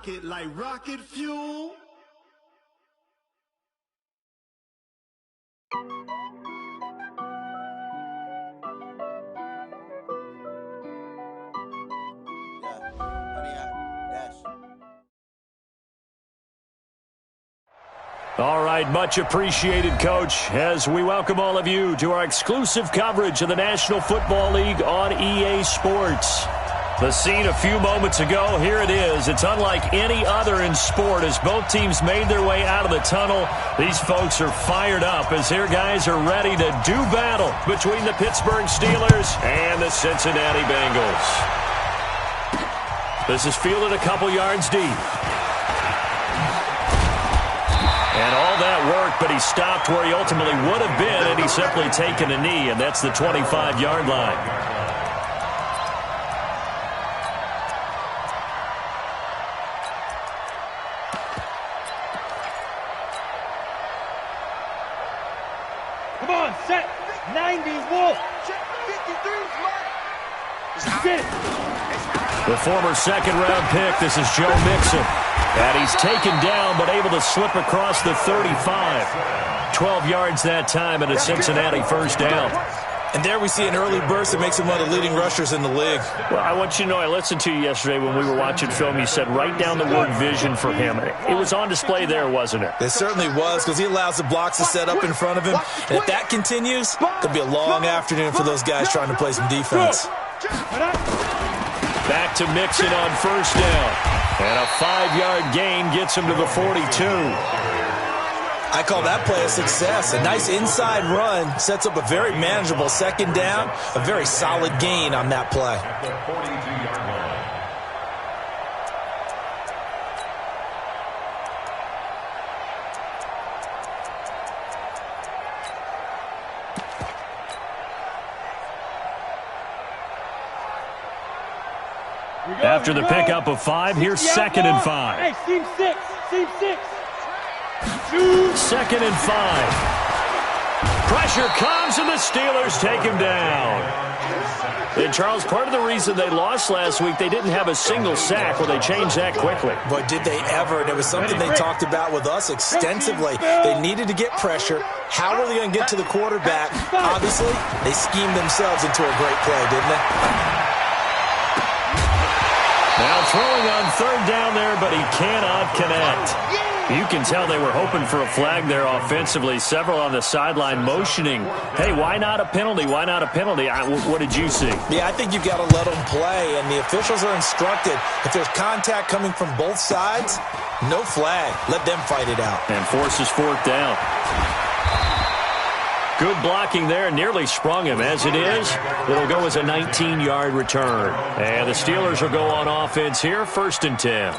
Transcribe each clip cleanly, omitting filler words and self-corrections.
rocket like rocket fuel. All right, much appreciated, Coach, as we welcome all of you to our exclusive coverage of the National Football League on EA Sports. The scene a few moments ago, here it is. It's unlike any other in sport as both teams made their way out of the tunnel. These folks are fired up as their guys are ready to do battle between the Pittsburgh Steelers and the Cincinnati Bengals. This is fielded a couple yards deep. And all that work, but he stopped where he ultimately would have been, and he's simply taken a knee, and that's the 25-yard line. Come on, set. 90, Wolf. Check 53, The former second-round pick, this is Joe Mixon. And he's taken down, but able to slip across the 35. 12 yards that time, and a Cincinnati first down. And there we see an early burst that makes him one of the leading rushers in the league. Well, I want you to know, I listened to you yesterday when we were watching film. You said write down the word vision for him. It was on display there, wasn't it? It certainly was, because he allows the blocks to set up in front of him. And if that continues, it'll be a long afternoon for those guys trying to play some defense. Back to Mixon on first down. And a 5-yard gain gets him to the 42. I call that play a success. A nice inside run sets up a very manageable second down. A very solid gain on that play. After the pickup of 5, here's 2nd and 5. Hey, seam 6. 2nd and 5. Pressure comes, and the Steelers take him down. And, Charles, part of the reason they lost last week, they didn't have a single sack. Well, they changed that quickly. But did they ever? And it was something they talked about with us extensively. They needed to get pressure. How are they going to get to the quarterback? Obviously, they schemed themselves into a great play, didn't they? Now throwing on third down there, but he cannot connect. You can tell they were hoping for a flag there offensively. Several on the sideline motioning, hey, why not a penalty? Why not a penalty? What did you see? Yeah, I think you've got to let them play, and the officials are instructed. If there's contact coming from both sides, no flag. Let them fight it out. And forces 4th down. Good blocking there, nearly sprung him. As it is, it'll go as a 19-yard return. And the Steelers will go on offense here, 1st and 10.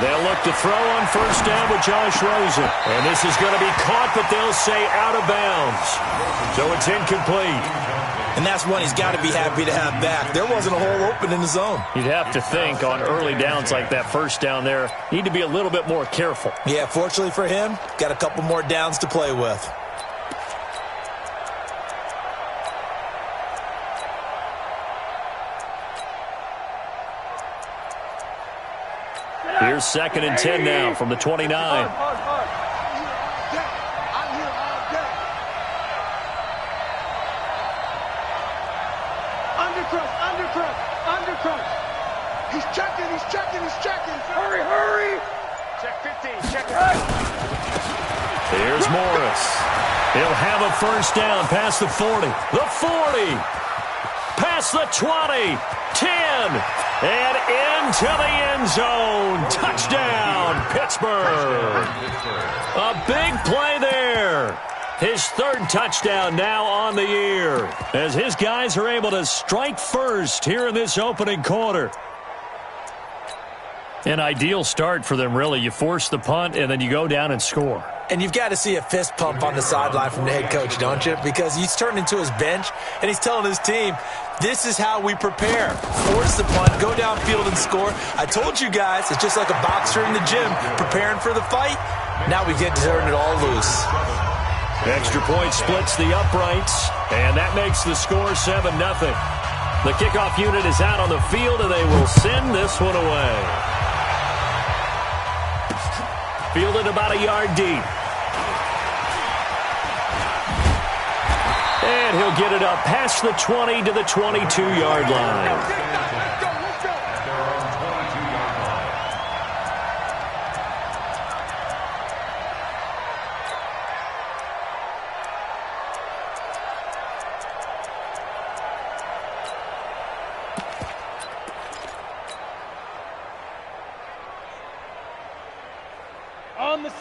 They'll look to throw on first down with Josh Rosen. And this is going to be caught, but they'll say out of bounds. So it's incomplete. And that's one he's got to be happy to have back. There wasn't a hole open in the zone. You'd have to think on early downs like that first down there, need to be a little bit more careful. Yeah, fortunately for him, got a couple more downs to play with. Here's 2nd and 10 now from the 29. Undercrush. He's checking. Hurry. Check 15, check it. Here's Morris. He'll have a first down past the 40. The 40. Past the 20. 10. And into the end zone. Touchdown, Pittsburgh. A big play there. His 3rd touchdown now on the year, as his guys are able to strike first here in this opening quarter. An ideal start for them, really. You force the punt, and then you go down and score. And you've got to see a fist pump on the sideline from the head coach, don't you? Because he's turned into his bench, and he's telling his team, this is how we prepare. Force the punt, go downfield and score. I told you guys, it's just like a boxer in the gym preparing for the fight. Now we get to turn it all loose. Extra point splits the uprights, and that makes the score 7-0. The kickoff unit is out on the field, and they will send this one away. Fielded about a yard deep. And he'll get it up past the 20 to the 22-yard line.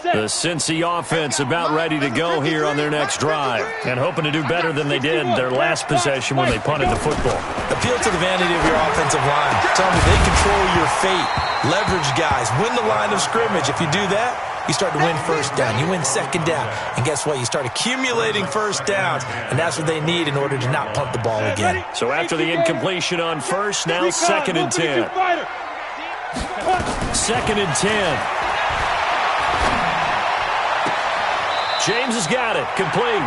The Cincy offense about ready to go here on their next drive and hoping to do better than they did their last possession when they punted the football. Appeal to the vanity of your offensive line. Tell me they control your fate. Leverage guys. Win the line of scrimmage. If you do that, you start to win first down. You win second down. And guess what? You start accumulating first downs, and that's what they need in order to not punt the ball again. So after the incompletion on first, now 2nd and 10. 2nd and 10. James has got it, complete.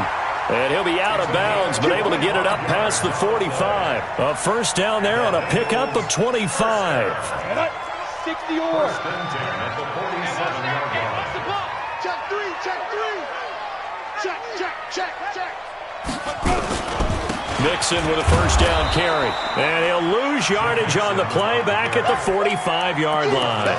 And he'll be out of bounds, but able to get it up past the 45. A first down there on a pickup of 25. 60 or. Check. Mixon with a first down carry. And he'll lose yardage on the play back at the 45-yard line.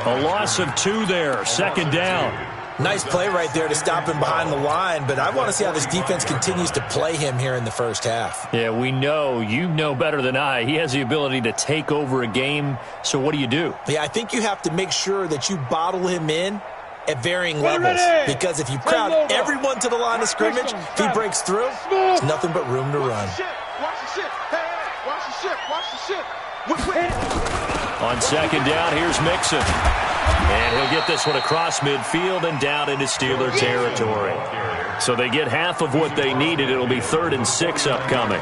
A loss of 2 there, 2nd down. Nice play right there to stop him behind the line, but I want to see how this defense continues to play him here in the first half. Yeah, we know. You know better than I. He has the ability to take over a game, so what do? Yeah, I think you have to make sure that you bottle him in at varying levels, because if you crowd everyone to the line of scrimmage, if he breaks through, there's nothing but room to run. Watch the shit. On 2nd down, here's Mixon. And he'll get this one across midfield and down into Steeler territory. So they get half of what they needed. It'll be 3rd and 6 upcoming.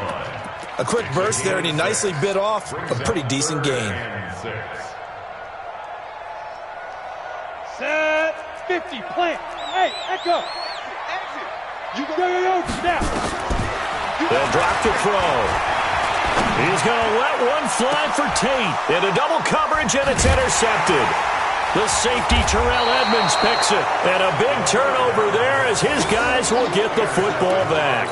A quick burst there, and he nicely bit off a pretty decent gain. Set 50, plant. Hey, echo. Yo, now. They'll drop to throw. He's going to let one fly for Tate. Into double coverage, and it's intercepted. The safety, Terrell Edmonds, picks it. And a big turnover there as his guys will get the football back.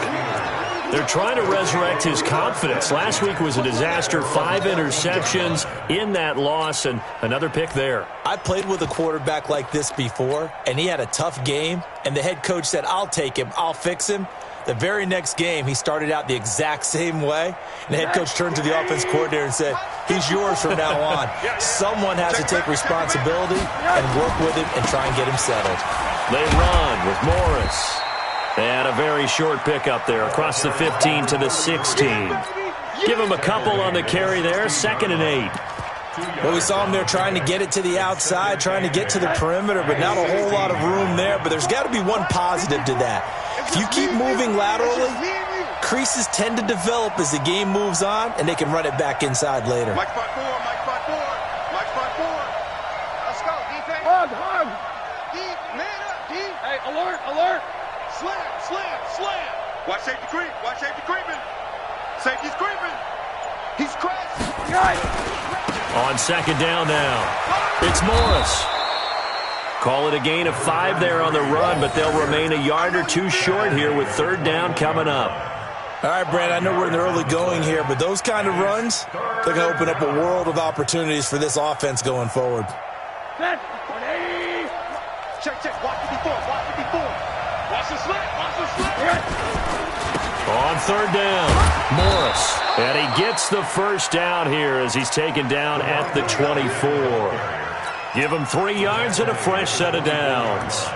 They're trying to resurrect his confidence. Last week was a disaster. 5 interceptions in that loss, and another pick there. I played with a quarterback like this before, and he had a tough game, and the head coach said, I'll take him, I'll fix him. The very next game, he started out the exact same way, and the head coach turned to the offense coordinator and said, he's yours from now on. Someone has to take responsibility and work with him and try and get him settled. They run with Morris. And a very short pickup there across the 15 to the 16. Give him a couple on the carry there, 2nd and 8. Well, we saw him there trying to get it to the outside, trying to get to the perimeter, but not a whole lot of room there. But there's got to be one positive to that. If you keep moving laterally, creases tend to develop as the game moves on, and they can run it back inside later. Mike 5-4. Let's go, defense. Hug. Deep, man up, deep. Hey, alert. Slam. Watch safety creeping. Safety's creeping. He's crashed. On 2nd down now, it's Morris. Call it a gain of 5 there on the run, but they'll remain a yard or 2 short here with 3rd down coming up. All right, Brad, I know we're in the early going here, but those kind of runs, they're going to open up a world of opportunities for this offense going forward. Check. Watch it before. Watch the slip. On 3rd down, Morris. And he gets the first down here as he's taken down at the 24. Give him 3 yards and a fresh set of downs.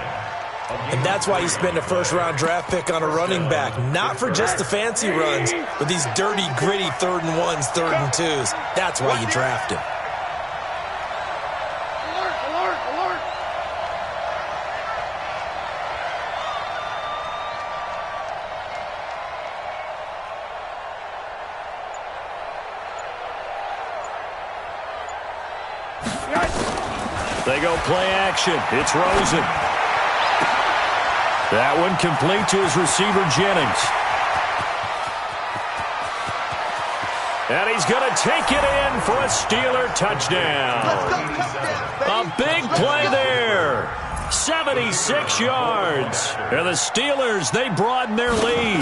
And that's why you spend a first-round draft pick on a running back. Not for just the fancy runs, but these dirty, gritty 3rd and 1s, 3rd and 2s. That's why you draft him. Alert. They go play action. It's Rosen. That one complete to his receiver, Jennings. And he's going to take it in for a Steeler touchdown. A big play there. 76 yards. And the Steelers, they broaden their lead.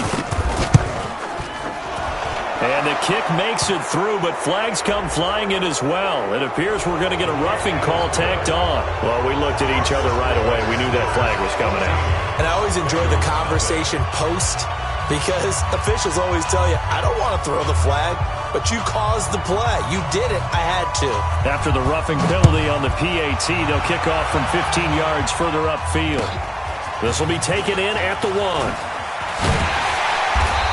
And the kick makes it through, but flags come flying in as well. It appears we're going to get a roughing call tacked on. Well, we looked at each other right away. We knew that flag was coming out. And I always enjoy the conversation post because officials always tell you, I don't want to throw the flag, but you caused the play. You did it. I had to. After the roughing penalty on the PAT, they'll kick off from 15 yards further upfield. This will be taken in at the 1.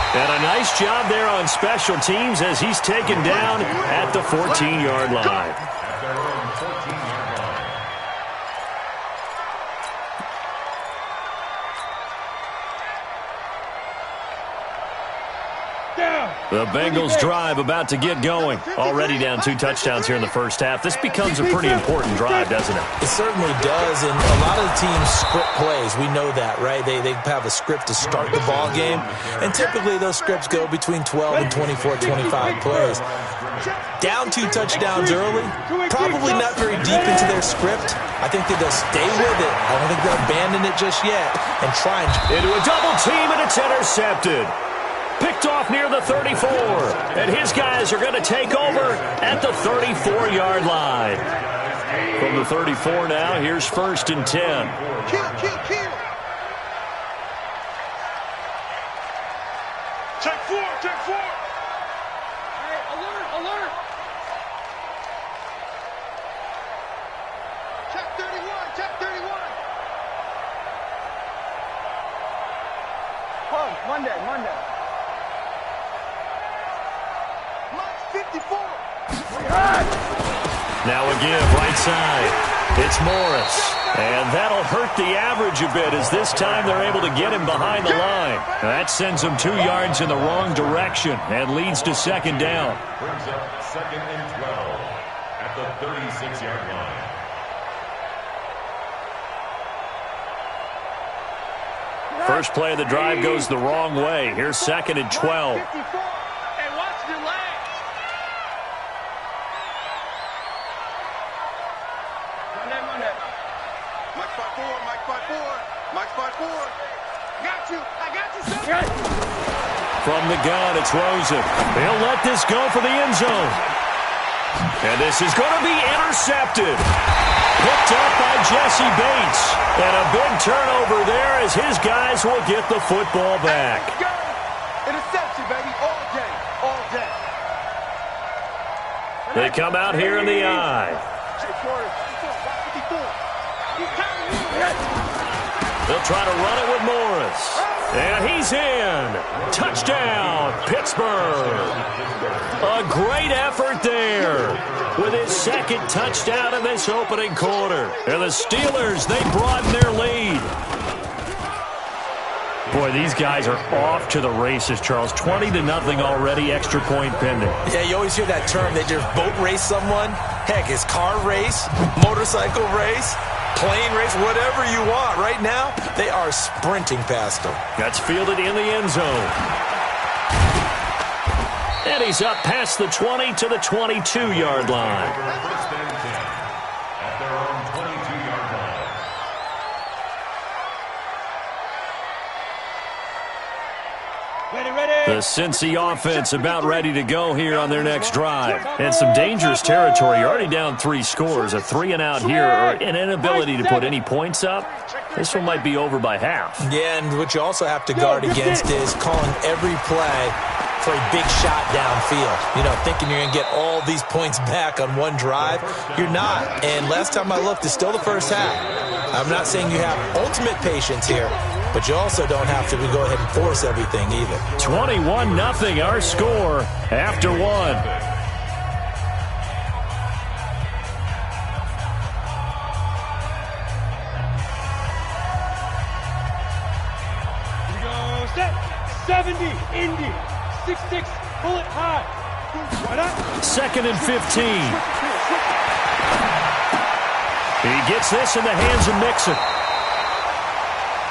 And a nice job there on special teams as he's taken down at the 14-yard line. The Bengals drive about to get going. Already down 2 touchdowns here in the first half. This becomes a pretty important drive, doesn't it? It certainly does, and a lot of the teams script plays. We know that, right? They have a script to start the ball game, and typically those scripts go between 12 and 24, 25 plays. Down 2 touchdowns early, probably not very deep into their script. I think that they'll stay with it. I don't think they'll abandon it just yet and try and... Into a double team, and it's intercepted. Picked off near the 34. And his guys are going to take over at the 34-yard line. From the 34 now, here's 1st and 10. Kill. Check 4. Hey, alert. Check 31. Monday. 54. Now a give, right side. It's Morris. And that'll hurt the average a bit as this time they're able to get him behind the line. That sends him 2 yards in the wrong direction and leads to 2nd down. Brings up 2nd and 12 at the 36-yard line. First play of the drive goes the wrong way. Here's 2nd and 12. From the gun, it's Rosen. They'll let this go for the end zone. And this is going to be intercepted. Picked up by Jesse Bates. And a big turnover there as his guys will get the football back. Interception, baby, all day. They come out here in the eye. They'll try to run it with Morris. And he's in. Touchdown, Pittsburgh. A great effort there with his 2nd touchdown in this opening quarter. And the Steelers, they broaden their lead. Boy, these guys are off to the races, Charles. 20-0 already, extra point pending. Yeah, you always hear that term. They just boat race someone. Heck, it's car race, motorcycle race, plane race, whatever you want. Right now, they are sprinting past them. That's fielded in the end zone. And he's up past the 20 to the 22-yard line. First and 10 at their own 22-yard line. The Cincy offense about ready to go here on their next drive. And some dangerous territory. You're already down 3 scores. A 3-and-out here, or an inability to put any points up. This one might be over by half. Yeah, and what you also have to guard against is calling every play for a big shot downfield. You know, thinking you're going to get all these points back on one drive. You're not. And last time I looked, it's still the first half. I'm not saying you have ultimate patience here, but you also don't have to go ahead and force everything either. 21-0 our score after 1. Here we go, set, 70, Indy, 6-6, bullet high. Right up. 2nd and 15. He gets this in the hands of Mixon.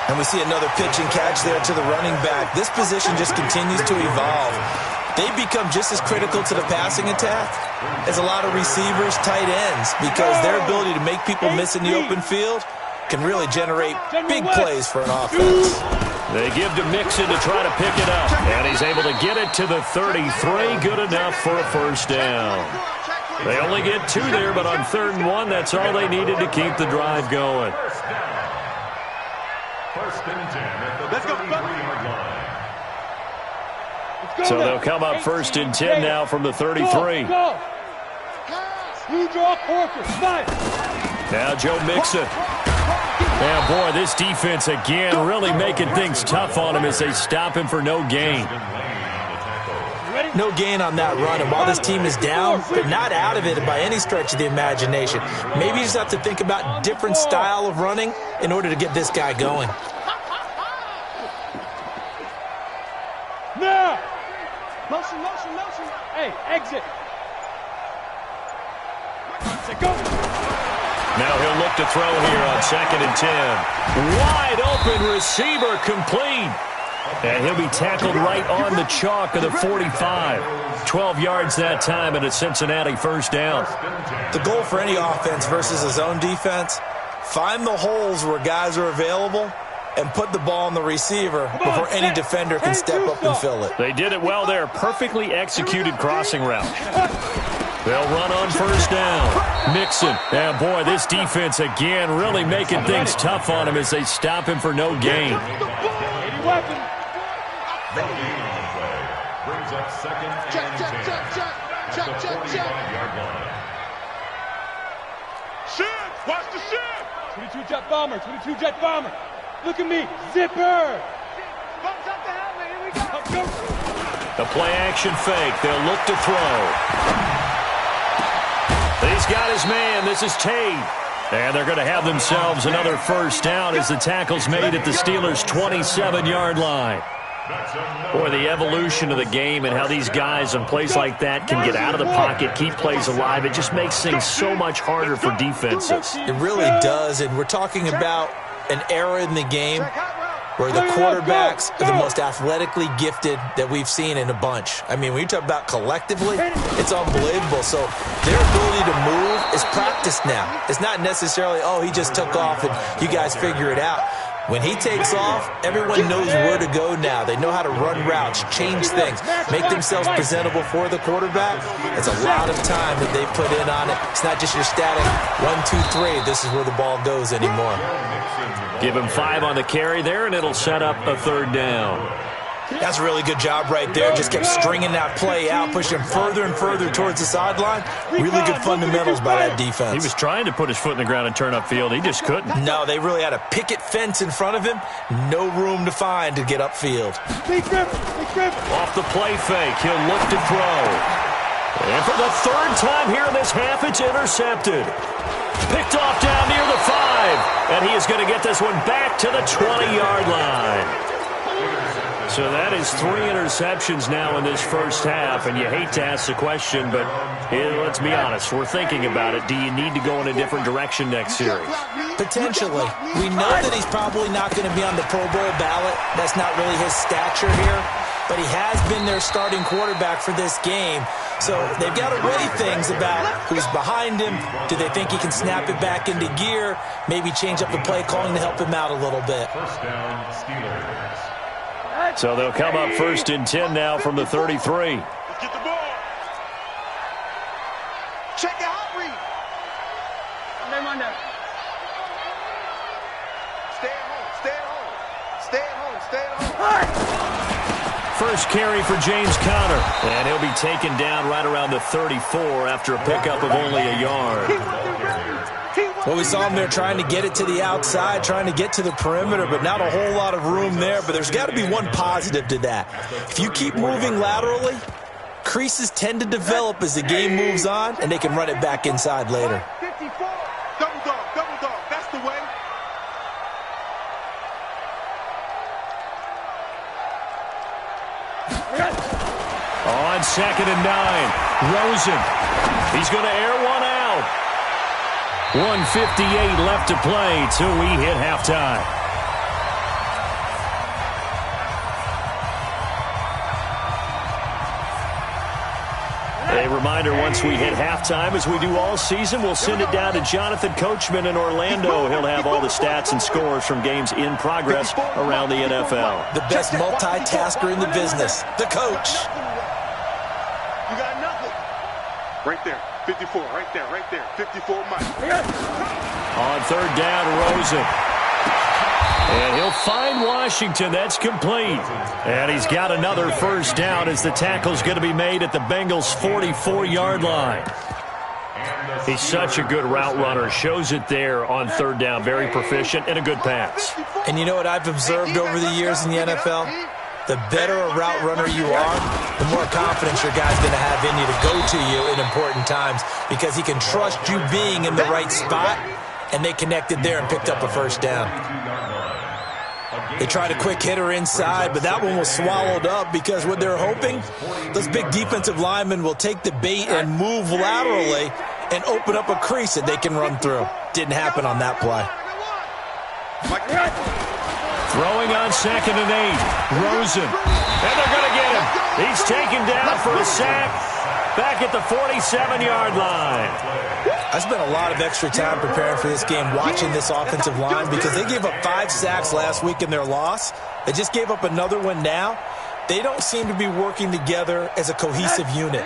And we see another pitch and catch there to the running back. This position just continues to evolve. They become just as critical to the passing attack as a lot of receivers, tight ends, because their ability to make people miss in the open field can really generate big plays for an offense. They give to Mixon to try to pick it up, and he's able to get it to the 33. Good enough for a first down. They only get 2 there, but on 3rd and 1, that's all they needed to keep the drive going. First and 10 at the 33-yard line. So they'll come up 1st and 10 now from the 33. Go. You draw Corker. Now Joe Mixon. Now, boy, this defense again really making things tough on him as they stop him for no gain. No gain on that run, and while this team is down, they're not out of it by any stretch of the imagination. Maybe you just have to think about different style of running in order to get this guy going. Now! Motion. Hey, exit. Go. Now he'll look to throw here on 2nd and 10. Wide open receiver complete. And he'll be tackled right on the chalk of the 45. 12 yards that time and a Cincinnati first down. The goal for any offense versus a zone defense, find the holes where guys are available and put the ball on the receiver before any defender can step up and fill it. They did it well there. Perfectly executed crossing route. They'll run on first down. Mixon. And, boy, this defense again really making things tough on him as they stop him for no gain. Brings up 2nd and 10 at the 45-yard line. Shift! Watch the shift! 22 jet bomber. Look at me. Zipper! Bumps up the helmet. Here we go. The play action fake. They'll look to throw. He's got his man. This is Tate. And they're going to have themselves another first down as the tackle's made at the Steelers' 27-yard line. Boy, the evolution of the game and how these guys on plays like that can get out of the pocket, keep plays alive, it just makes things so much harder for defenses. It really does, and we're talking about an era in the game where the quarterbacks are the most athletically gifted that we've seen in a bunch. I mean, when you talk about collectively, it's unbelievable. So their ability to move is practiced now. It's not necessarily, oh, he just took off and you guys figure it out. When he takes off, everyone knows where to go now. They know how to run routes, change things, make themselves presentable for the quarterback. It's a lot of time that they put in on it. It's not just your static 1, 2, 3. This is where the ball goes anymore. Give him 5 on the carry there, and it'll set up a 3rd down. That's a really good job right there. Just kept stringing that play out, pushing further and further towards the sideline. Really good fundamentals by that defense. He was trying to put his foot in the ground and turn upfield. He just couldn't. No, they really had a picket fence in front of him. No room to find to get upfield. Off the play fake, he'll look to throw. And for the 3rd time here in this half, it's intercepted. Picked off down near the 5. And he is going to get this one back to the 20-yard line. So that is 3 interceptions now in this first half, and you hate to ask the question, but let's be honest, we're thinking about it. Do you need to go in a different direction next series? Potentially. We know that he's probably not going to be on the Pro Bowl ballot. That's not really his stature here, but he has been their starting quarterback for this game. So they've got to weigh things about who's behind him. Do they think he can snap it back into gear? Maybe change up the play calling to help him out a little bit. First down, Steelers. So they'll come up 1st and 10 now from the 33. Get the ball. Check your hot read. Stay at home. First carry for James Conner. And he'll be taken down right around the 34 after a pickup of only a yard. Well, we saw him there trying to get it to the outside, trying to get to the perimeter, but not a whole lot of room there. But there's got to be one positive to that. If you keep moving laterally, creases tend to develop as the game moves on, and they can run it back inside later. 54. Double dog. That's the way. On 2nd and 9, Rosen. He's going to air one out. 1:58 left to play till we hit halftime. A reminder, once we hit halftime, as we do all season, we'll send it down to Jonathan Coachman in Orlando. He'll have all the stats and scores from games in progress around the NFL. The best multitasker in the business, the coach. You got nothing. Right there, 54, right there, 54 Mike. On third down, Rosen. And he'll find Washington. That's complete. And he's got another first down as the tackle's going to be made at the Bengals' 44-yard line. He's such a good route runner. Shows it there on third down. Very proficient and a good pass. And you know what I've observed over the years in the NFL? The better a route runner you are, the more confidence your guy's going to have in you to go to you in important times because he can trust you being in the right spot, and they connected there and picked up a first down. They tried a quick hitter inside, but that one was swallowed up because what they're hoping, those big defensive linemen will take the bait and move laterally and open up a crease that they can run through. Didn't happen on that play. Throwing on 2nd and 8. Rosen. And they're going to get him. He's taken down for a sack back at the 47-yard line. I spent a lot of extra time preparing for this game, watching this offensive line, because they gave up 5 sacks last week in their loss. They just gave up another one now. They don't seem to be working together as a cohesive unit.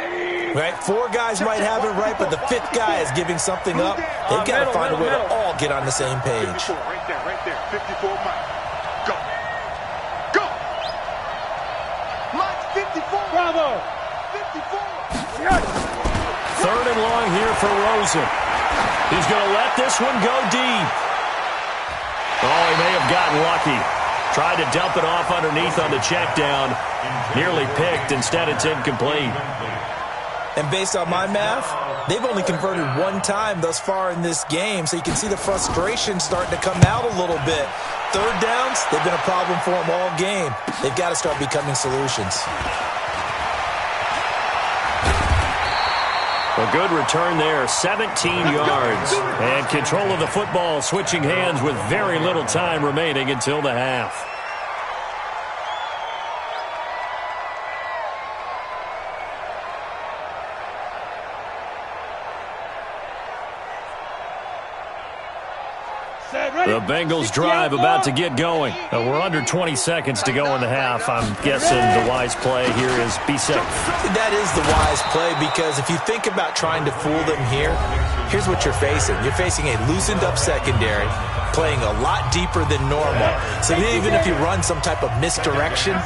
Right? 4 guys might have it right, but the 5th guy is giving something up. They've got to find a way to all get on the same page. Right there, 54 Mike. Go. Go. Mike, 54. Bravo. 54. Third and long here for Rosen. He's going to let this one go deep. Oh, he may have gotten lucky. Tried to dump it off underneath on the check down. Nearly picked. Instead, it's incomplete. And based on my math, they've only converted 1 time thus far in this game, so you can see the frustration starting to come out a little bit. Third downs, they've been a problem for them all game. They've got to start becoming solutions. A good return there, 17 yards. And control of the football, switching hands with very little time remaining until the half. The Bengals drive about to get going. We're under 20 seconds to go in the half. I'm guessing the wise play here is be safe. That is the wise play, because if you think about trying to fool them here, here's what you're facing. You're facing a loosened up secondary, playing a lot deeper than normal. So even if you run some type of misdirection,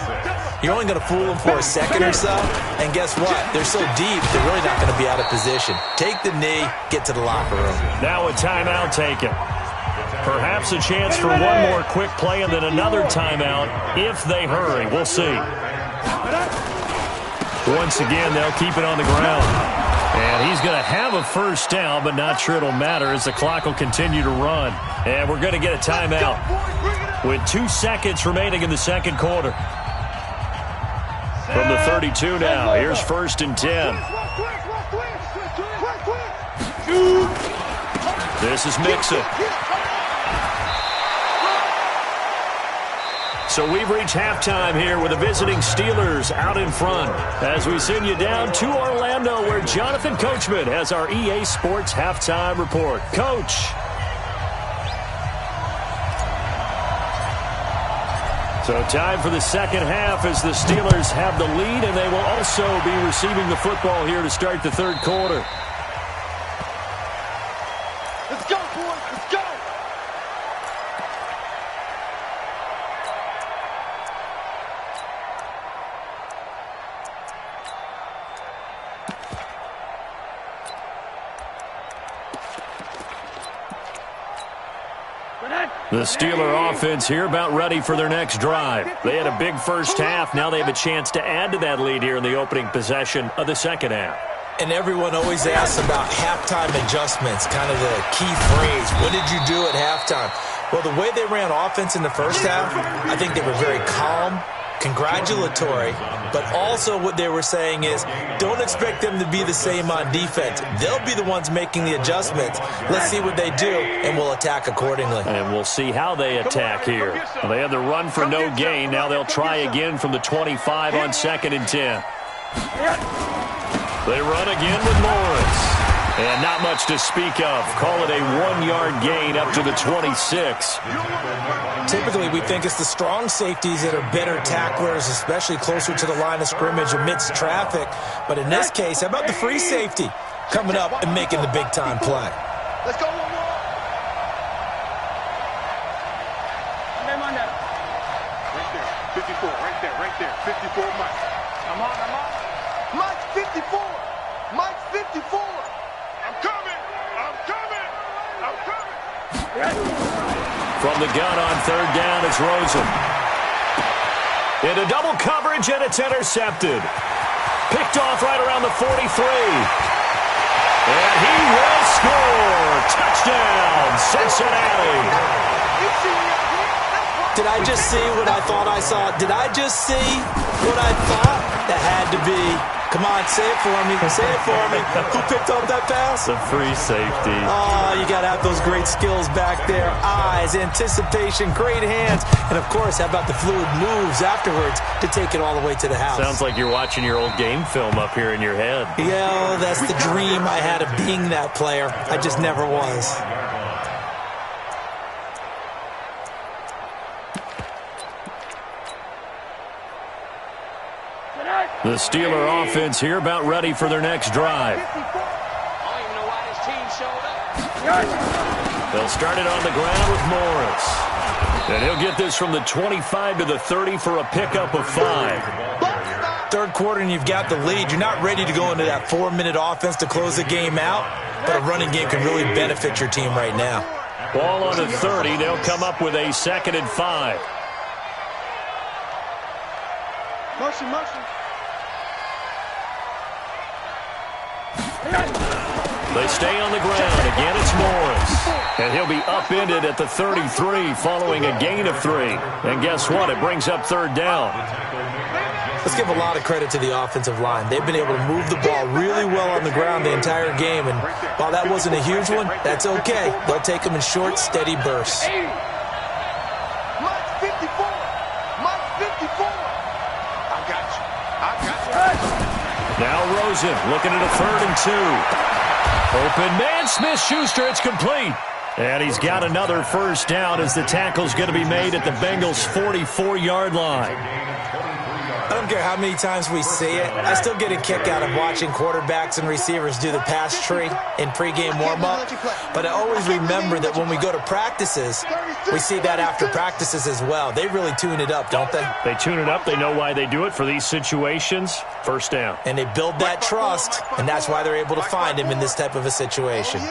you're only going to fool them for a second or so. And guess what? They're so deep, they're really not going to be out of position. Take the knee, get to the locker room. Now a timeout taken. Perhaps a chance for one more quick play and then another timeout if they hurry. We'll see. Once again, they'll keep it on the ground. And he's going to have a first down, but not sure it'll matter as the clock will continue to run. And we're going to get a timeout with 2 seconds remaining in the second quarter. From the 32 now, here's 1st and 10. This is Mixon. So we've reached halftime here with the visiting Steelers out in front as we send you down to Orlando where Jonathan Coachman has our EA Sports halftime report. Coach. So time for the second half as the Steelers have the lead, and they will also be receiving the football here to start the third quarter. Let's go, boys. Let's go. The Steeler offense here about ready for their next drive. They had a big first half. Now they have a chance to add to that lead here in the opening possession of the second half. And everyone always asks about halftime adjustments, kind of the key phrase. What did you do at halftime? Well, the way they ran offense in the first half, I think they were very calm congratulatory, but also what they were saying is don't expect them to be the same on defense. They'll be the ones making the adjustments. Let's see what they do, and we'll attack accordingly. And we'll see how they attack here. They had the run for no gain. Now they'll try again from the 25 on 2nd and 10. They run again with Morris. And not much to speak of. Call it a 1-yard gain up to the 26. Typically, we think it's the strong safeties that are better tacklers, especially closer to the line of scrimmage amidst traffic. But in this case, how about the free safety coming up and making the big-time play? Let's go, one more. Right there, 54, right there. 54, Mike. I'm on. Mike's 54. Mike's 54. I'm coming. From the gun on 3rd down, it's Rosen. Into double coverage, and it's intercepted. Picked off right around the 43. And he will score. Touchdown, Cincinnati. Did I just see what I thought I saw? Did I just see what I thought? That had to be. Come on, say it for me. Say it for me. Who picked up that pass? The free safety. Oh, you got to have those great skills back there. Eyes, anticipation, great hands. And, of course, how about the fluid moves afterwards to take it all the way to the house? Sounds like you're watching your old game film up here in your head. Yeah, that's the dream I had of being that player. I just never was. The Steeler offense here about ready for their next drive. They'll start it on the ground with Morris. And he'll get this from the 25 to the 30 for a pickup of 5. Third quarter and you've got the lead. You're not ready to go into that 4-minute offense to close the game out, but a running game can really benefit your team right now. Ball on the 30. They'll come up with a 2nd and 5. Motion. They stay on the ground. Again, it's Morris. And he'll be upended at the 33 following a gain of 3. And guess what? It brings up 3rd down. Let's give a lot of credit to the offensive line. They've been able to move the ball really well on the ground the entire game. And while that wasn't a huge one, that's okay. They'll take them in short, steady bursts. Mike's 54. I got you. Now Rosen looking at a 3rd and 2. Open man, Smith-Schuster, it's complete. And he's got another first down as the tackle's going to be made at the Bengals' 44-yard line. I don't care how many times we see it. I still get a kick out of watching quarterbacks and receivers do the pass tree in pregame warm-up. But I always remember that when we go to practices, we see that after practices as well. They really tune it up, don't they? They tune it up. They know why they do it for these situations. First down. And they build that trust, and that's why they're able to find him in this type of a situation. Oh,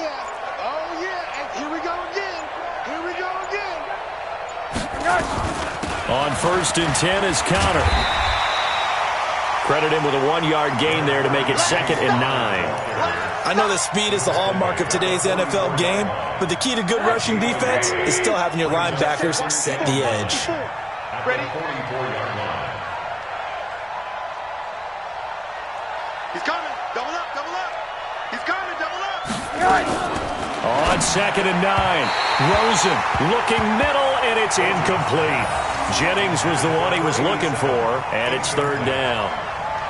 yeah. And here we go again. On 1st and 10 is Connor. Credit him with a 1-yard gain there to make it 2nd and 9. I know that speed is the hallmark of today's NFL game, but the key to good rushing defense is still having your linebackers set the edge. Ready? He's coming. Double up. He's coming. Double up. On 2nd and 9, Rosen looking middle, and it's incomplete. Jennings was the one he was looking for, and it's 3rd down.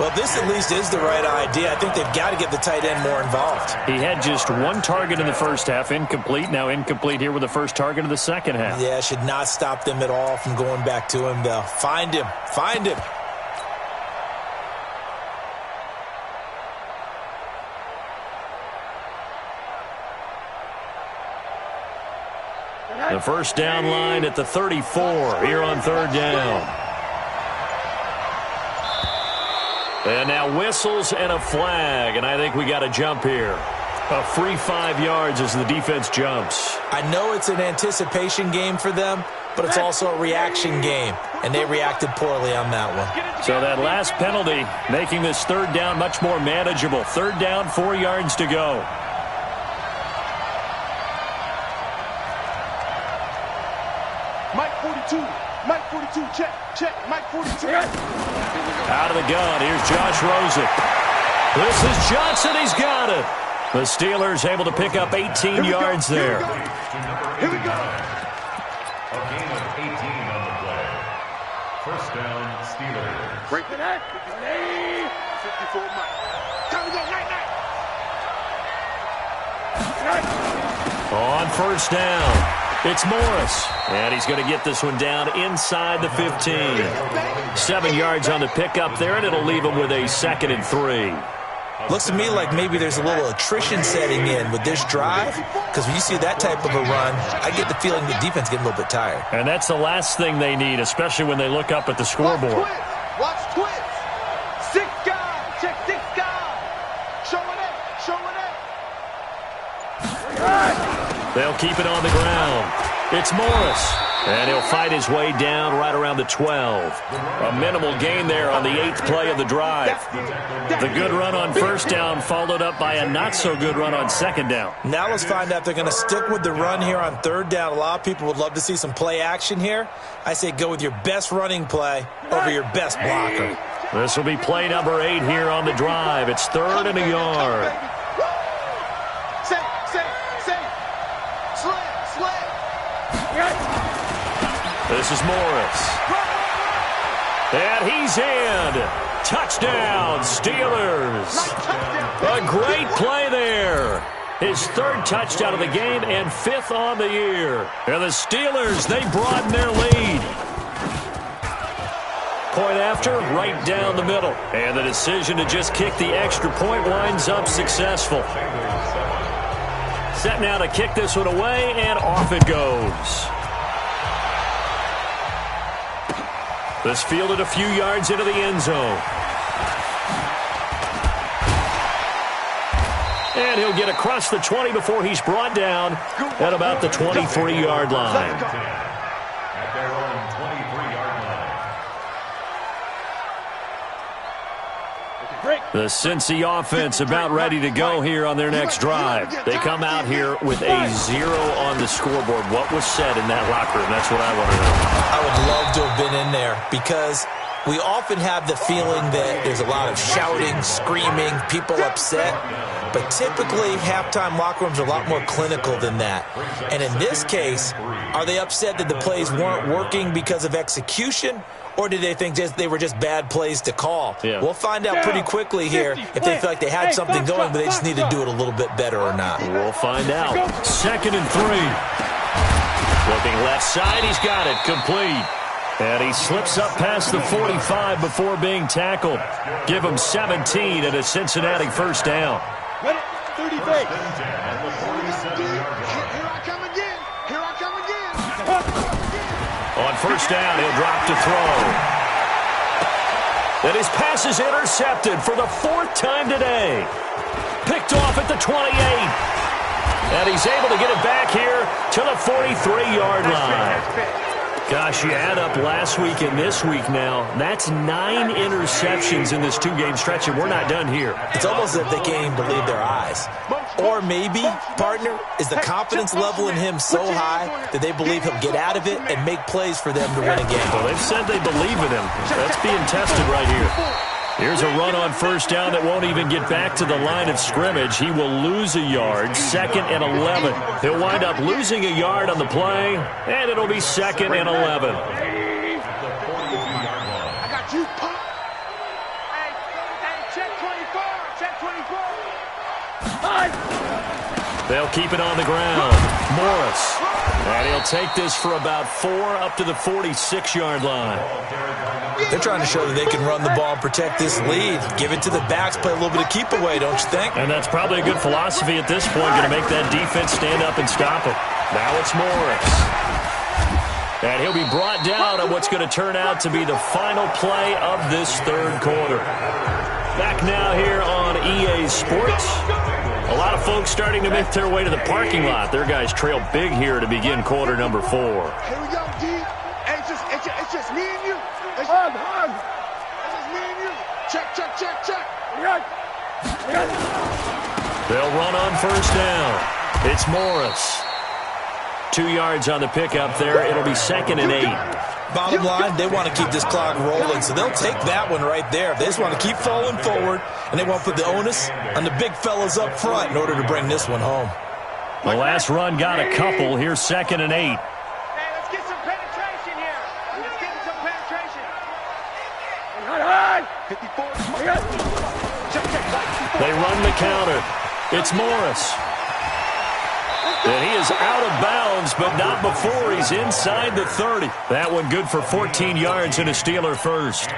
Well, this at least is the right idea. I think they've got to get the tight end more involved. He had just 1 target in the first half, incomplete. Now incomplete here with the first target of the second half. Yeah, should not stop them at all from going back to him, though. Find him. The first down line at the 34 here on 3rd down. And now whistles and a flag, and I think we got a jump here. A free 5 yards as the defense jumps. I know it's an anticipation game for them, but it's also a reaction game, and they reacted poorly on that one. So that last penalty making this 3rd down much more manageable. 3rd down, 4 yards to go. Mike 42. Mike 42, check, check, Mike 42. Out of the gun, here's Josh Rosen. This is Johnson, he's got it. The Steelers able to pick up 18 yards there. Here we go. A gain of 18 on the play. First down, Steelers. Break the neck. 54 Mike. Time to go, night. On first down, it's Morris. And he's going to get this one down inside the 15. 7 yards on the pickup there, and it'll leave him with a 2nd and 3. Looks to me like maybe there's a little attrition setting in with this drive, because when you see that type of a run, I get the feeling the defense getting a little bit tired. And that's the last thing they need, especially when they look up at the scoreboard. Watch twist. 6 guys. Check 6 guys. Show it up. They'll keep it on the ground. It's Morris. And he'll fight his way down right around the 12. A minimal gain there on the 8th play of the drive. The good run on first down followed up by a not-so-good run on second down. Now let's find out if they're going to stick with the run here on third down. A lot of people would love to see some play action here. I say go with your best running play over your best blocker. This will be play number 8 here on the drive. It's 3rd and a yard. Safe. Slam. This is Morris. And he's in. Touchdown, Steelers. A great play there. His 3rd touchdown of the game and 5th on the year. And the Steelers, they broaden their lead. Point after, right down the middle. And the decision to just kick the extra point winds up successful. Set now to kick this one away, and off it goes. This fielded a few yards into the end zone. And he'll get across the 20 before he's brought down at about the 23-yard line. At their own 23-yard line. The Cincy offense about ready to go here on their next drive. They come out here with a 0 on the scoreboard. What was said in that locker room? That's what I want to know. I would love to have been in there because we often have the feeling that there's a lot of shouting, screaming, people upset. But typically, halftime locker rooms are a lot more clinical than that. And in this case, are they upset that the plays weren't working because of execution? Or did they think they were just bad plays to call? Yeah. We'll find out pretty quickly here if they feel like they had something going, but they just need to do it a little bit better or not. We'll find out. 2nd and 3. Looking left side, he's got it. Complete. And he slips up past the 45 before being tackled. Give him 17 and a Cincinnati first down. 30 Here I come again. On first down, he'll drop to throw. And his pass is intercepted for the 4th time today. Picked off at the 28. And he's able to get it back here to the 43-yard line. Gosh, you add up last week and this week now, that's 9 interceptions in this 2-game stretch, and we're not done here. It's almost as if they can't even believe their eyes. Or maybe, partner, is the confidence level in him so high that they believe he'll get out of it and make plays for them to win a game. Well, they've said they believe in him. That's being tested right here. Here's a run on first down that won't even get back to the line of scrimmage. He will lose a yard, 2nd and 11. He'll wind up losing a yard on the play, and it'll be 2nd and 11. I got you, punk. Hey, check 24. Check 24. They'll keep it on the ground. Morris. And he'll take this for about 4 up to the 46-yard line. They're trying to show that they can run the ball and protect this lead. Give it to the backs, play a little bit of keep away, don't you think? And that's probably a good philosophy at this point, going to make that defense stand up and stop it. Now it's Morris. And he'll be brought down on what's going to turn out to be the final play of this 3rd quarter. Back now here on EA Sports. A lot of folks starting to make their way to the parking lot. Their guys trail big here to begin quarter number 4. Here we go, D. Hey, it's just me and you. It's just me and you. Check. They'll run on first down. It's Morris. 2 yards on the pickup there. It'll be 2nd and 8. Bottom line, they want to keep this clock rolling, so they'll take that one right there. They just want to keep falling forward, and they want to put the onus on the big fellas up front in order to bring this one home. The last run got a couple. Here's 2nd and 8. Hey, let's get some penetration here. Let's get some penetration. 54. They run the counter. It's Morris. And he is out of bounds, but not before he's inside the 30. That one good for 14 yards and a Steeler first.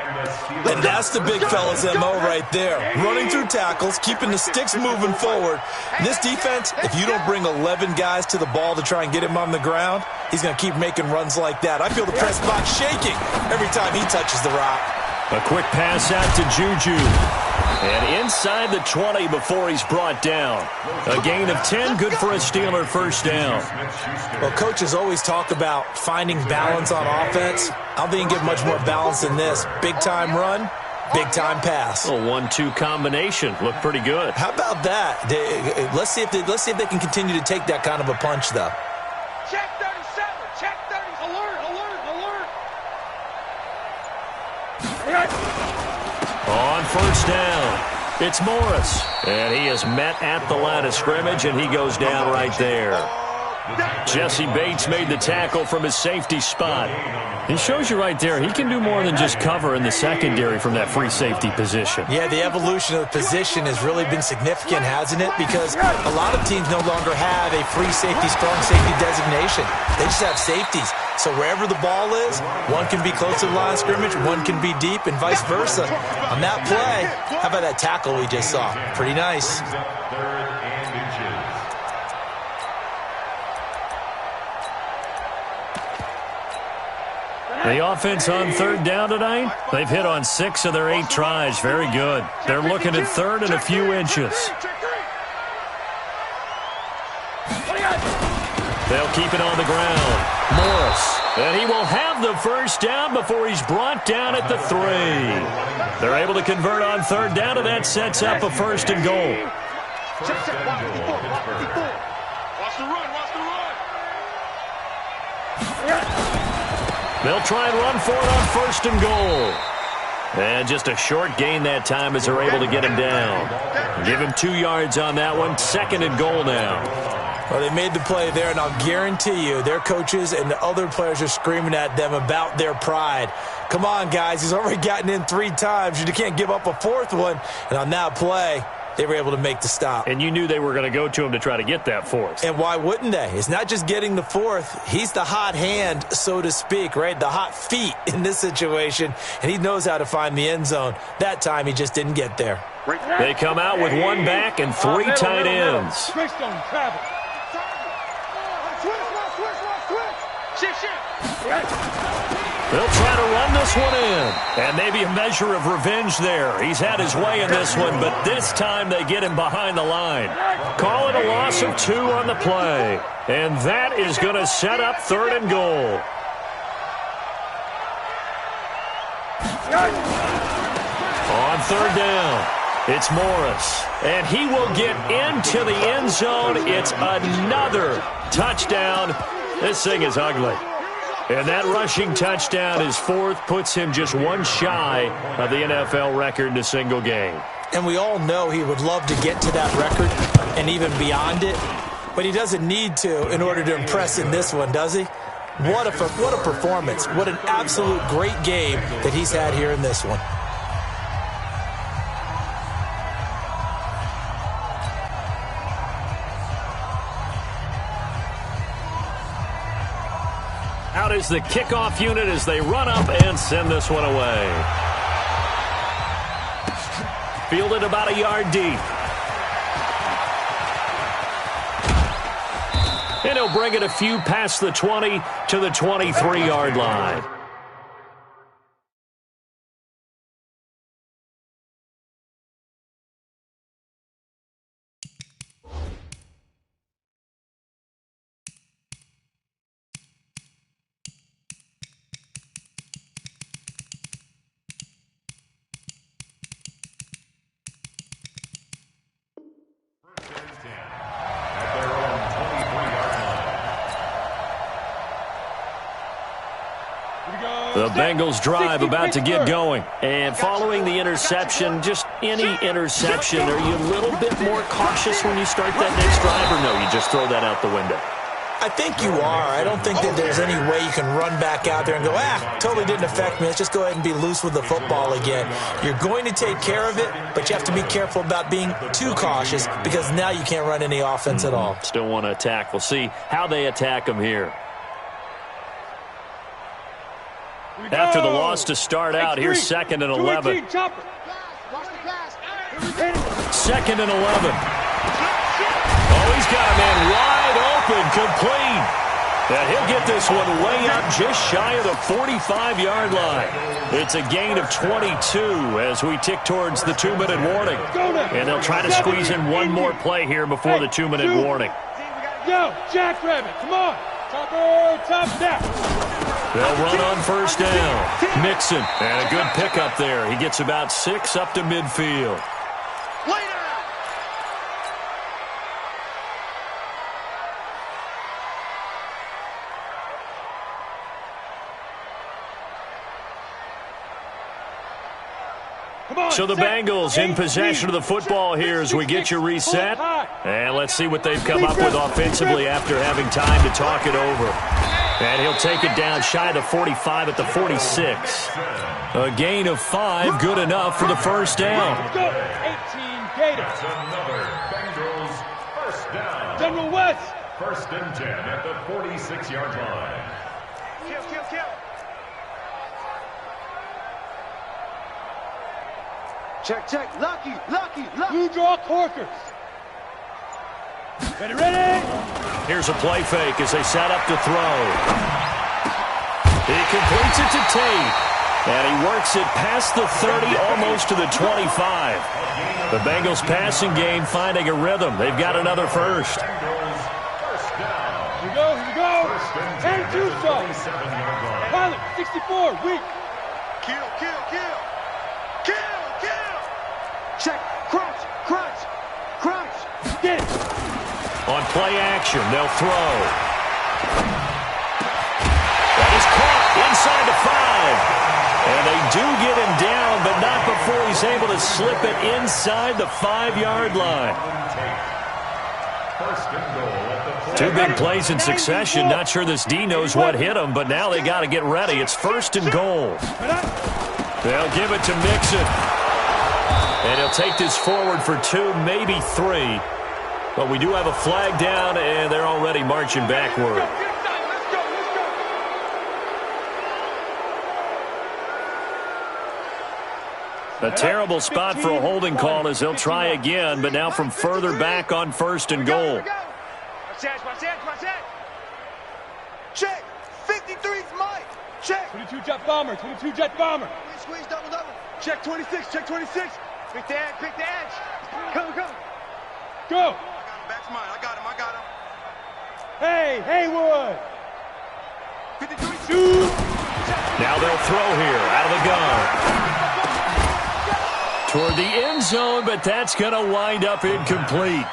And that's the big fella's MO right there. Running through tackles, keeping the sticks moving forward. This defense, if you don't bring 11 guys to the ball to try and get him on the ground, he's going to keep making runs like that. I feel the press box shaking every time he touches the rock. A quick pass out to Juju. And inside the 20 before he's brought down. A gain of 10, good for a Steeler first down. Well, coaches always talk about finding balance on offense. I don't think you can get much more balance than this. Big-time run, big-time pass. A 1-2 combination. Looked pretty good. How about that? Let's see if they can continue to take that kind of a punch, though. Check 37. Check 30. Alert, alert, alert. On first down, it's Morris. And he is met at the line of scrimmage, and he goes down right there. Jesse Bates made the tackle from his safety spot. He shows you right there he can do more than just cover in the secondary from that free safety position. Yeah, the evolution of the position has really been significant, hasn't it? Because a lot of teams no longer have a free safety, strong safety designation. They just have safeties. So wherever the ball is, one can be close to the line of scrimmage, one can be deep, and vice versa. On that play, how about that tackle we just saw? Pretty nice. The offense on third down tonight, they've hit on 6 of their 8 tries. Very good. They're looking at third and a few inches. They'll keep it on the ground. Morris. And he will have the first down before he's brought down at the 3. They're able to convert on third down, and that sets up a first and goal. Watch the run, watch the run. They'll try and run for it on first and goal. And just a short gain that time as they're able to get him down. Give him 2 yards on that one. 2nd and goal now. Well, they made the play there, and I'll guarantee you their coaches and the other players are screaming at them about their pride. Come on, guys. He's already gotten in 3 times. You can't give up a 4th one. And on that play, they were able to make the stop. And you knew they were going to go to him to try to get that 4th. And why wouldn't they? It's not just getting the 4th. He's the hot hand, so to speak, right? The hot feet in this situation. And he knows how to find the end zone. That time, he just didn't get there. They come out with 1 back and 3 tight ends. They'll try to run this one in. And maybe a measure of revenge there. He's had his way in this one, but this time they get him behind the line. Call it a loss of 2 on the play. And that is going to set up 3rd and goal. On third down, it's Morris. And he will get into the end zone. It's another touchdown. This thing is ugly. And that rushing touchdown is 4th, puts him just 1 shy of the NFL record in a single game. And we all know he would love to get to that record and even beyond it, but he doesn't need to in order to impress in this one, does he? What a performance. What an absolute great game that he's had here in this one. Out is the kickoff unit as they run up and send this one away. Fielded about a yard deep. And he'll bring it a few past the 20 to the 23-yard line. The Bengals drive about to get going. And following the interception, just any interception, are you a little bit more cautious when you start that next drive, or no, you just throw that out the window? I think you are. I don't think that there's any way you can run back out there and go, totally didn't affect me. Let's just go ahead and be loose with the football again. You're going to take care of it, but you have to be careful about being too cautious because now you can't run any offense at all. Still want to attack. We'll see how they attack them here. After the loss to start out, here's 2nd and 11. 2nd and 11. Oh, he's got a man wide open, complete. And he'll get this one way up just shy of the 45-yard line. It's a gain of 22 as we tick towards the 2-minute warning. And they'll try to squeeze in one more play here before the 2-minute warning. Yo, Jackrabbit, come on. Top down. They'll run on first down. Mixon, and a good pickup there. He gets about 6 up to midfield. So the Bengals in possession of the football here as we get you reset. And let's see what they've come up with offensively after having time to talk it over. And he'll take it down shy of the 45 at the 46. A gain of 5, good enough for the first down. 18 Gators. Another Bengals first down. General West. 1st and 10 at the 46-yard line. Kill. Check. Lucky. Blue draw Corkers. Ready. Here's a play fake as they set up to throw. He completes it to Tate. And he works it past the 30, almost to the 25. The Bengals passing game finding a rhythm. They've got another first. Here we go. And 2 shots. Pilot, 64, weak. Kill. Check. Crunch. Get it. On play action, they'll throw. That is caught inside the 5. And they do get him down, but not before he's able to slip it inside the 5-yard line. 2 big plays in succession. Not sure this D knows what hit him, but now they got to get ready. It's 1st and goal. They'll give it to Mixon. And he'll take this forward for 2, maybe 3. But we do have a flag down, and they're already marching backward. A terrible spot for a holding call as they'll try again, but now from further back on 1st and goal. Watch that. Check. 53's Mike. Check. 22 jet bomber. Squeeze double. Check 26. Pick the edge. Come. Go. Back's mine. I got him. Hey, Haywood. 53. Shoot. Now they'll throw here out of the gun. Toward the end zone, but that's going to wind up incomplete.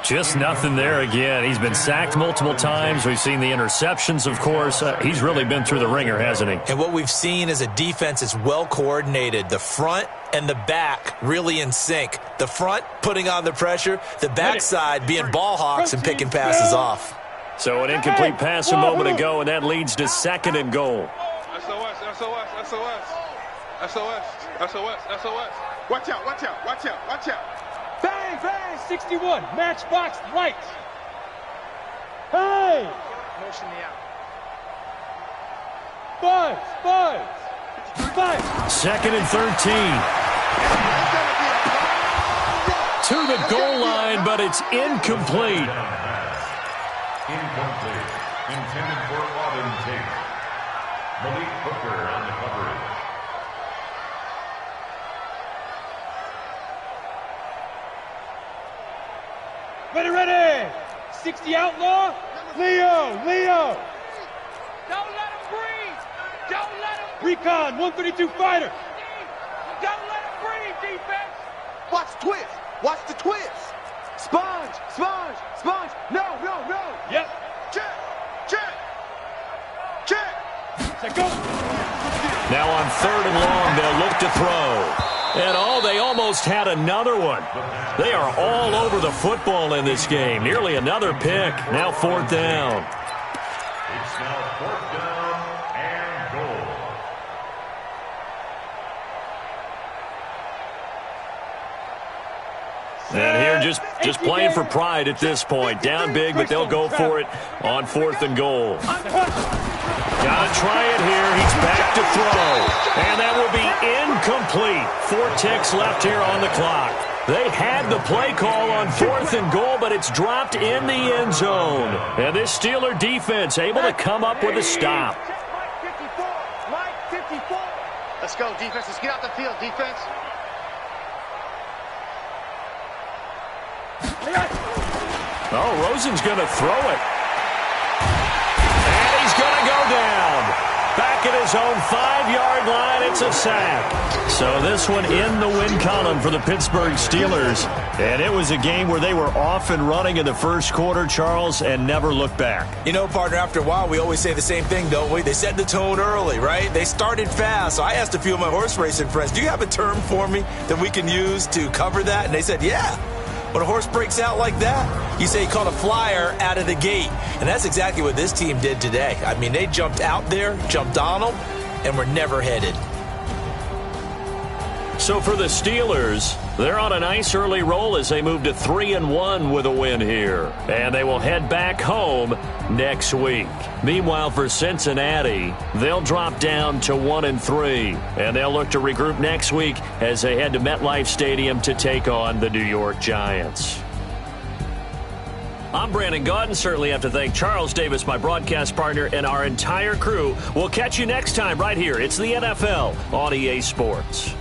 Just nothing there again. He's been sacked multiple times. We've seen the interceptions, of course. He's really been through the ringer, hasn't he? And what we've seen is a defense that's well coordinated. The front and the back really in sync. The front putting on the pressure, the backside being ball hawks and picking passes off. So an incomplete pass a moment ago, and that leads to 2nd and goal. SOS. Watch out. Bang, 61, matchbox right. Hey! Motion me out. Buzz. 2nd and 13. To the goal line, but it's incomplete. Incomplete. Intended for Auden Tate. Malik Hooker on the coverage. Ready. 60 outlaw. Leo. Don't let him breathe. Recon, 132 fighter. Don't let him breathe, defense. Watch the twist. Sponge. No. Yep. Check. Set, go. Now on 3rd and long, they'll look to throw. And, they almost had another one. They are all over the football in this game. Nearly another pick. Now 4th down. It's now 4th down and goal. And here just playing for pride at this point. Down big, but they'll go for it on 4th and goal. Got to try it here. He's back to throw. And that will be incomplete. 4 ticks left here on the clock. They had the play call on 4th and goal, but it's dropped in the end zone. And this Steeler defense able to come up with a stop. Mike 54. Let's go, defense. Let's get out the field, defense. Rosen's going to throw it. And he's going to go down. Back at his own 5-yard line, it's a sack. So this one in the win column for the Pittsburgh Steelers. And it was a game where they were off and running in the first quarter, Charles, and never looked back. You know, partner, after a while, we always say the same thing, don't we? They set the tone early, right? They started fast. So I asked a few of my horse racing friends, do you have a term for me that we can use to cover that? And they said, yeah. When a horse breaks out like that, you say he caught a flyer out of the gate. And that's exactly what this team did today. I mean, they jumped out there, jumped on them, and were never headed. So for the Steelers, they're on a nice early roll as they move to 3-1 with a win here. And they will head back home next week. Meanwhile, for Cincinnati, they'll drop down to 1-3. And they'll look to regroup next week as they head to MetLife Stadium to take on the New York Giants. I'm Brandon Gaudin. Certainly have to thank Charles Davis, my broadcast partner, and our entire crew. We'll catch you next time right here. It's the NFL on EA Sports.